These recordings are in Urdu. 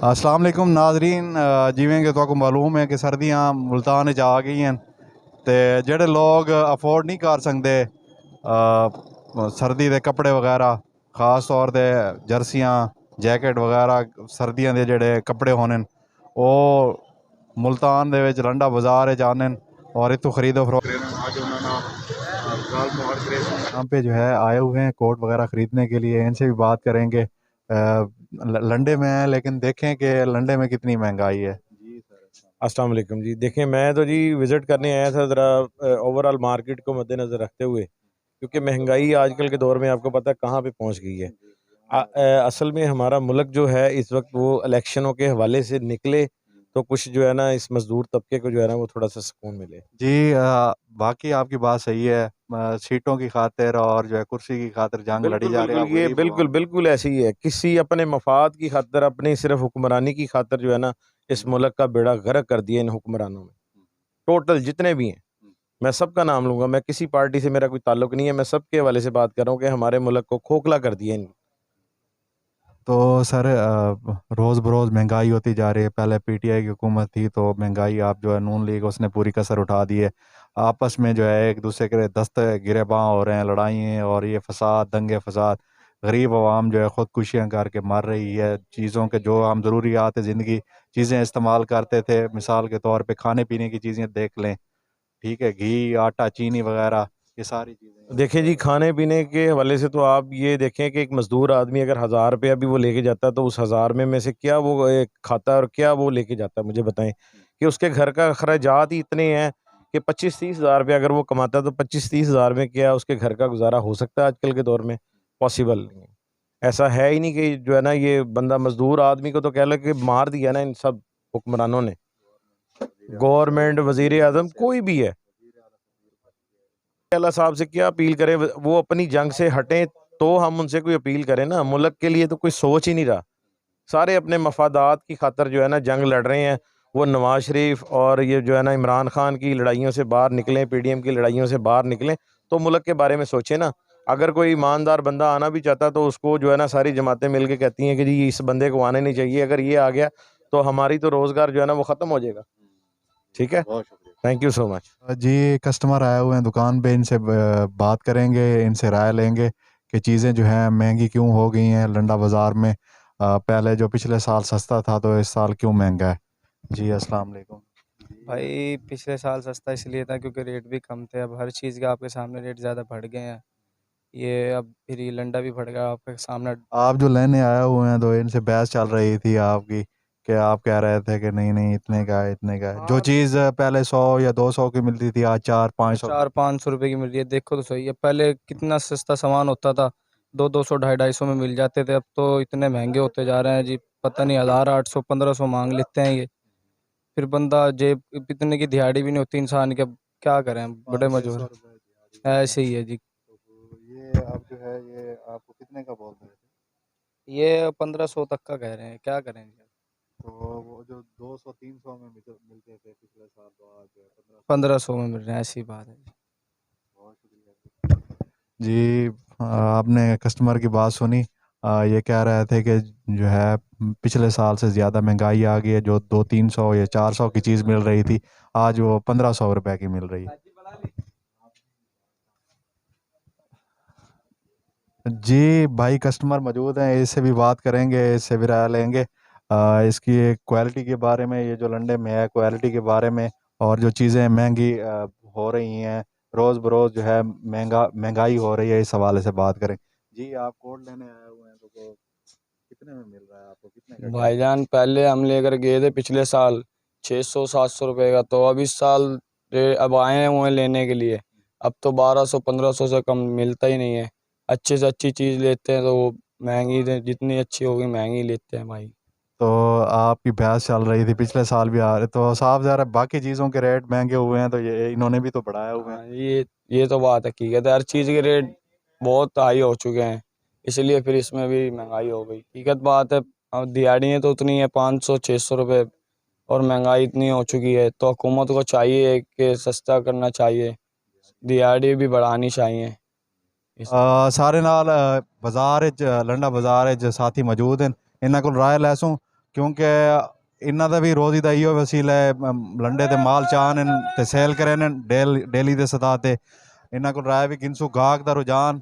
السلام علیکم ناظرین، جیویں کہ تو معلوم ہے کہ سردیاں ملتان وچ آ گئی ہیں تے جڑے لوگ افورڈ نہیں کر سکتے سردی دے کپڑے وغیرہ، خاص طور تے جرسیاں جیکٹ وغیرہ سردیاں دے جڑے کپڑے ہونے وہ ملتان دے وچ لنڈا بازار وچ آنے اور اتو خرید و فروخت یہاں پہ جو ہے آئے ہوئے ہیں کوٹ وغیرہ خریدنے کے لیے. ان سے بھی بات کریں گے. لنڈے میں ہیں لیکن دیکھیں کہ لنڈے میں کتنی مہنگائی ہے. جی سر السلام علیکم جی. دیکھیں میں تو جی وزٹ کرنے آیا تھا ذرا اوور آل مارکیٹ کو مد نظر رکھتے ہوئے، کیونکہ مہنگائی آج کل کے دور میں آپ کو پتہ ہے کہاں پہ پہنچ گئی ہے. اصل میں ہمارا ملک جو ہے اس وقت وہ الیکشنوں کے حوالے سے نکلے تو کچھ جو ہے نا اس مزدور طبقے کو جو ہے نا وہ تھوڑا سا سکون ملے. جی باقی آپ کی بات صحیح ہے. سیٹوں کی خاطر اور جو ہے کرسی کی خاطر جنگ لڑی جا رہی ہے. یہ بالکل ایسی ہی ہے. کسی اپنے مفاد کی خاطر، اپنی صرف حکمرانی کی خاطر جو ہے نا اس ملک کا بیڑا غرق کر دیا ان حکمرانوں میں. ٹوٹل جتنے بھی ہیں، میں سب کا نام لوں گا، میں کسی پارٹی سے میرا کوئی تعلق نہیں ہے، میں سب کے حوالے سے بات کر رہا ہوں کہ ہمارے ملک کو کھوکھلا کر دیا ان. تو سر روز بروز مہنگائی ہوتی جا رہی ہے. پہلے پی ٹی آئی کی حکومت تھی تو مہنگائی آپ جو ہے نون لیگ اس نے پوری کسر اٹھا دی ہے. آپس میں جو ہے ایک دوسرے کے دست گریباں ہو رہے ہیں، لڑائیں اور یہ فساد دنگے فساد. غریب عوام جو ہے خودکشیاں کر کے مر رہی ہے. چیزوں کے جو ہم ضروریات زندگی چیزیں استعمال کرتے تھے، مثال کے طور پہ کھانے پینے کی چیزیں دیکھ لیں، ٹھیک ہے، گھی آٹا چینی وغیرہ یہ ساری چیزیں. دیکھیں جی کھانے پینے کے حوالے سے تو آپ یہ دیکھیں کہ ایک مزدور آدمی اگر 1000 روپیہ بھی وہ لے کے جاتا ہے تو اس 1000 میں سے کیا وہ کھاتا ہے اور کیا وہ لے کے جاتا ہے. مجھے بتائیں کہ اس کے گھر کا اخراجات ہی اتنے ہیں کہ 25-30 ہزار روپیہ اگر وہ کماتا ہے تو 25-30 ہزار میں کیا اس کے گھر کا گزارا ہو سکتا ہے؟ آج کل کے دور میں پاسبل نہیں ہے. ایسا ہے ہی نہیں کہ جو ہے نا یہ بندہ مزدور آدمی کو تو کہہ لو کہ مار دیا نا ان سب حکمرانوں نے. گورنمنٹ، وزیر اعظم، کوئی بھی ہے، اللہ صاحب سے کیا اپیل کرے؟ وہ اپنی جنگ سے ہٹیں تو ہم ان سے کوئی اپیل کریں نا. ملک کے لیے تو کوئی سوچ ہی نہیں رہا. سارے اپنے مفادات کی خاطر جو ہے نا جنگ لڑ رہے ہیں. وہ نواز شریف اور یہ جو ہے نا عمران خان کی لڑائیوں سے باہر نکلیں، پی ڈی ایم کی لڑائیوں سے باہر نکلیں تو ملک کے بارے میں سوچیں نا. اگر کوئی ایماندار بندہ آنا بھی چاہتا تو اس کو جو ہے نا ساری جماعتیں مل کے کہتی ہیں کہ جی اس بندے کو آنے نہیں چاہیے. اگر یہ آ گیا تو ہماری تو روزگار جو ہے نا وہ ختم ہو جائے گا. ٹھیک ہے، بہت شکریہ. Thank you so much. جی کسٹمر آئے ہوئے ہیں دکان پہ، ان سے بات کریں گے، ان سے رائے لیں گے کہ چیزیں جو ہیں مہنگی کیوں ہو گئی ہیں لنڈا بازار میں. پہلے جو پچھلے سال سستا تھا تو اس سال کیوں مہنگا ہے. جی السلام علیکم. بھائی پچھلے سال سستا اس لیے تھا کیونکہ ریٹ بھی کم تھے. اب ہر چیز کے آپ کے سامنے ریٹ زیادہ بڑھ گئے ہیں. یہ اب پھر یہ لنڈا بھی بڑھ گیا آپ کے سامنے. آپ جو لینے آئے ہوئے ہیں تو ان سے بحث چل رہی تھی آپ کی کہ آپ کہہ رہے تھے کہ نہیں اتنے کا ہے اتنے کا ہے. جو ہاں چیز پہلے 100 یا 200 کی ملتی تھی آج 400-500 400-500 روپے کی مل رہی ہے. دیکھو تو صحیح ہے، پہلے کتنا سستا سامان ہوتا تھا، 200 250 میں مل جاتے تھے. اب تو اتنے مہنگے ہوتے جا رہے ہیں جی، پتہ نہیں 1800 1500 مانگ لیتے ہیں یہ. پھر بندہ جیب اتنے کی دہاڑی بھی نہیں ہوتی انسان کے. کیا کریں، بڑے مجبور ایسے ہی ہے جی. یہ اب جو ہے یہ آپ کو کتنے کا بول رہے تھے؟ یہ 1500 تک کا کہہ رہے ہیں، کیا کریں گے. تو وہ جو 200-300 میں ملتے تھے پچھلے سال تو آج 1500 میں مل رہے ہیں، ایسی بات ہے جی. بہت شکریہ. جی آپ نے کسٹمر کی بات سنی. یہ کہہ رہے تھے کہ جو ہے پچھلے سال سے زیادہ مہنگائی آ گئی ہے. جو 200-300 یا 400 کی چیز مل رہی تھی آج وہ 1500 روپے کی مل رہی ہے. جی بھائی کسٹمر موجود ہیں، اس سے بھی بات کریں گے، اس سے بھی رائے لیں گے اس کی کوالٹی کے بارے میں. یہ جو لنڈے میں ہے کوالٹی کے بارے میں، اور جو چیزیں مہنگی ہو رہی ہیں روز بروز جو ہے مہنگائی ہو رہی ہے، اس حوالے سے بات کریں. جی آپ کوٹ لینے آئے ہوئے ہیں تو کتنے میں مل رہا ہے آپ کو؟ کتنے کا بھائی جان پہلے ہم لے کر گئے تھے پچھلے سال 600-700 روپے کا، تو اب اس سال اب آئے ہوئے لینے کے لیے. اب تو 1200-1500 سے کم ملتا ہی نہیں ہے. اچھے سے اچھی چیز لیتے ہیں تو وہ مہنگی جتنی اچھی ہوگی مہنگی لیتے ہیں بھائی. تو آپ کی بحث چل رہی تھی پچھلے سال بھی آ رہے تو صاف ظاہر ہے باقی چیزوں کے ریٹ مہنگے ہوئے ہیں تو یہ انہوں نے بھی تو بڑھایا ہوئے ہیں. ہاں یہ تو بات حقیقت ہے، ہر چیز کے ریٹ بہت ہائی ہو چکے ہیں، اس لیے پھر اس میں بھی مہنگائی ہو گئی. حقیقت بات ہے. دیہڑیاں تو اتنی ہیں 500-600 روپے، اور مہنگائی اتنی ہو چکی ہے تو حکومت کو چاہیے کہ سستا کرنا چاہیے، دیہڑی بھی بڑھانی چاہیے. سارے نال بازار لنڈا بازار ساتھی موجود ہیں، انہاں کول رائے لے سوں. ਕਿਉਂਕਿ ਇਹਨਾਂ ਦਾ ਵੀ ਰੋਜ਼ੀ ਦਾ ਇਹੋ ਵਸੀਲਾ ਹੈ, ਲੰਡੇ ਤੇ ਮਾਲ ਚਾਹਨ ਤੇ ਸੇਲ ਕਰਨ ਡੇਲੀ ਦੇ ਸਤਹ ਤੇ। ਇਹਨਾਂ ਕੋਲ ਰਾਏ ਵੀ ਗਿਣਸੂ ਗਾਹਕ ਦਾ ਰੁਝਾਨ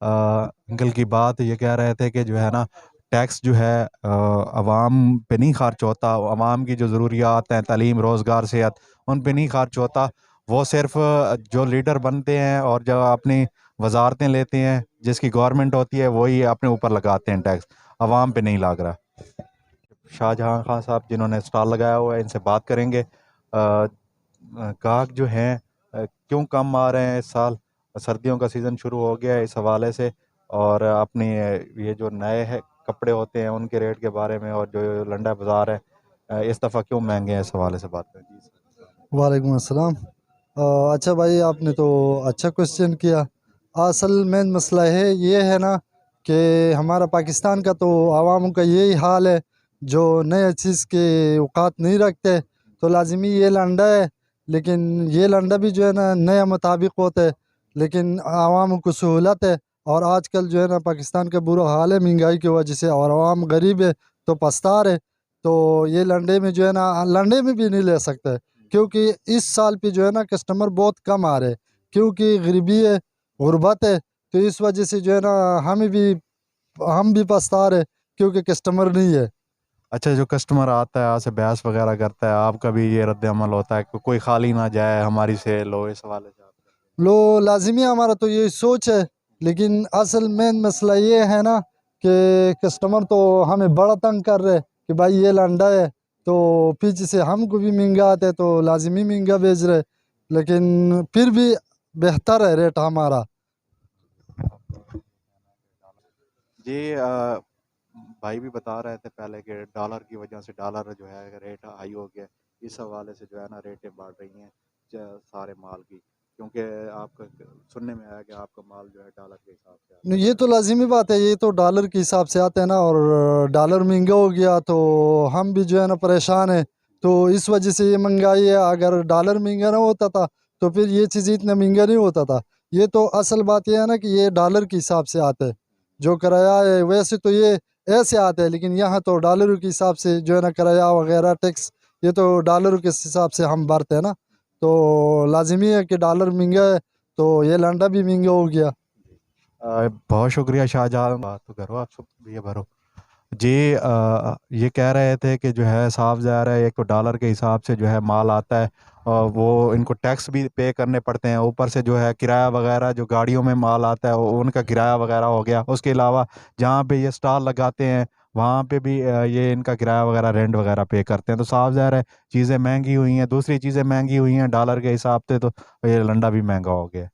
انکل کی بات یہ کہہ رہے تھے کہ جو ہے نا ٹیکس جو ہے عوام پہ نہیں خرچ ہوتا، عوام کی جو ضروریات ہیں، تعلیم، روزگار، صحت، ان پہ نہیں خرچ ہوتا، وہ صرف جو لیڈر بنتے ہیں اور جو اپنی وزارتیں لیتے ہیں، جس کی گورنمنٹ ہوتی ہے، وہی اپنے اوپر لگاتے ہیں ٹیکس، عوام پہ نہیں لگ رہا۔ شاہ جہاں خان صاحب جنہوں نے اسٹال لگایا ہوا ہے، ان سے بات کریں گے۔ گاہک جو ہیں کیوں کم آ رہے ہیں اس سال؟ سردیوں کا سیزن شروع ہو گیا ہے، اس حوالے سے، اور اپنی یہ جو نئے کپڑے ہوتے ہیں ان کے ریٹ کے بارے میں، اور جو لنڈا بازار ہے اس دفعہ کیوں مہنگے ہیں، اس حوالے سے بات کریں گے۔ وعلیکم السلام۔ اچھا بھائی، آپ نے تو اچھا کوشچن کیا۔ اصل مین مسئلہ یہ ہے نا کہ ہمارا پاکستان کا تو عواموں کا یہی حال ہے، جو نئے چیز کے اوقات نہیں رکھتے، تو لازمی یہ لنڈا ہے، لیکن یہ لنڈا بھی جو ہے نا نیا مطابق ہوتا ہے، لیکن عوام کو سہولت ہے۔ اور آج کل جو ہے نا پاکستان کا برا حال ہے مہنگائی کی وجہ سے، اور عوام غریب ہے تو پستار ہے، تو یہ لنڈے میں جو ہے نا لنڈے میں بھی نہیں لے سکتے، کیونکہ اس سال پہ جو ہے نا کسٹمر بہت کم آ رہے، کیونکہ غریبی ہے، غربت ہے، تو اس وجہ سے جو ہے نا ہم بھی پستار ہے، کیونکہ کسٹمر نہیں ہے۔ اچھا، جو کسٹمر آتا ہے آپ سے بحث وغیرہ کرتا ہے، آپ کا بھی یہ رد عمل ہوتا ہے کہ کوئی خالی نہ جائے، ہماری سیل ہو، اس حوالے سے آپ؟ لازمی ہمارا تو یہی سوچ ہے، لیکن اصل مین مسئلہ یہ ہے نا کہ کسٹمر تو ہمیں بڑا تنگ کر رہے کہ بھائی یہ لنڈا ہے، تو پیچھے سے ہم کو بھی مہنگا آتے تو لازمی مہنگا بیچ رہے، لیکن پھر بھی بہتر ہے ریٹ ہمارا۔ جی، بھائی بھی بتا رہے تھے پہلے کہ ڈالر کی وجہ سے ڈالر جو ہے ریٹ ہائی ہو گیا، اس حوالے سے جو ہے نا ریٹیں بڑھ رہی ہیں سارے مال کی، کیونکہ آپ کا سننے میں آیا کہ آپ کا مال جو ہے ڈالر کے حساب سے آتا یہ تو لازمی بات ہے، یہ تو ڈالر کے حساب سے آتے ہیں نا، اور ڈالر مہنگا ہو گیا تو ہم بھی جو ہے نا پریشان ہیں، تو اس وجہ سے یہ مہنگائی ہے۔ اگر ڈالر مہنگا نہ ہوتا تھا تو پھر یہ چیز اتنا مہنگا نہیں ہوتا تھا۔ یہ تو اصل بات یہ ہے نا کہ یہ ڈالر کے حساب سے آتے ہے، جو کرایہ ہے ویسے تو یہ ایسے آتے ہیں، لیکن یہاں تو ڈالر کے حساب سے جو ہے نا کرایہ وغیرہ ٹیکس، یہ تو ڈالر کے حساب سے ہم بھرتے ہیں نا، تو لازمی ہے کہ ڈالر مہنگا ہے تو یہ لنڈا بھی مہنگا ہو گیا۔ بہت شکریہ شاہ جہاں، بات تو کرو آپ سب، یہ بھرو جی۔ یہ کہہ رہے تھے کہ جو ہے صاف ظاہر ہے، ایک تو ڈالر کے حساب سے جو ہے مال آتا ہے، اور وہ ان کو ٹیکس بھی پے کرنے پڑتے ہیں، اوپر سے جو ہے کرایہ وغیرہ، جو گاڑیوں میں مال آتا ہے ان کا کرایہ وغیرہ ہو گیا، اس کے علاوہ جہاں پہ یہ اسٹال لگاتے ہیں وہاں پہ بھی یہ ان کا کرایہ وغیرہ، رینٹ وغیرہ پے کرتے ہیں، تو صاف ظاہر ہے چیزیں مہنگی ہوئی ہیں، دوسری چیزیں مہنگی ہوئی ہیں ڈالر کے حساب سے، تو یہ لنڈا بھی مہنگا ہو گیا۔